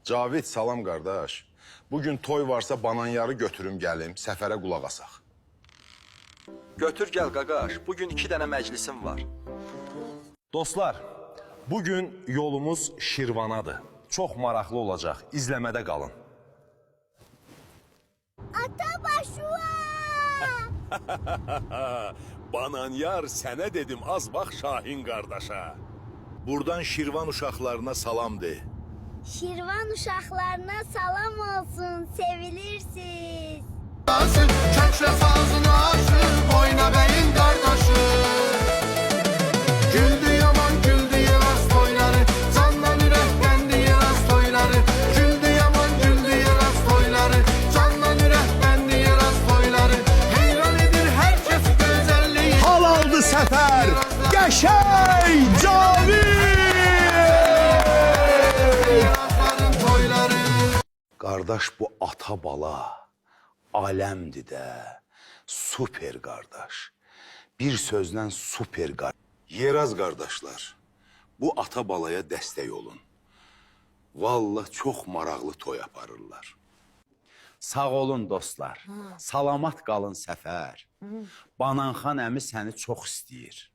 Cavid, salam qardaş. Bugün toy varsa bananyarı götürüm gəlim, səfərə qulaq asaq. Götür gəl qaqaş, bugün 2 dənə məclisim var. Dostlar, bugün yolumuz Şirvanadır. Çox maraqlı olacaq, izləmədə qalın. Atabaşua! Bananyar sənə dedim az bax Şahin qardaşa. Buradan Şirvan uşaqlarına salam de. Şirvan uşaqlarına salam olsun, sevilirsiniz. Kökre sazına aşık, oyna beyin kardeşi. Güldü yaman güldü yeras toyları, candan yürekten yeras toyları. Güldü yaman güldü yeras toyları, candan yürekten yeras toyları. Heyran edir herkes güzelliği. Hal aldı səfər, qəşəng Cavid! Yarasların toyları. Qardaş, bu ata bala aləmdir də. Super qardaş. Bir sözlə super qardaş. Yeraz qardaşlar, bu ata balaya dəstək olun. Vallahi çox maraqlı toy aparırlar. Sağ olun dostlar. Salamat qalın Səfər. Bananxan əmi səni çox istəyir.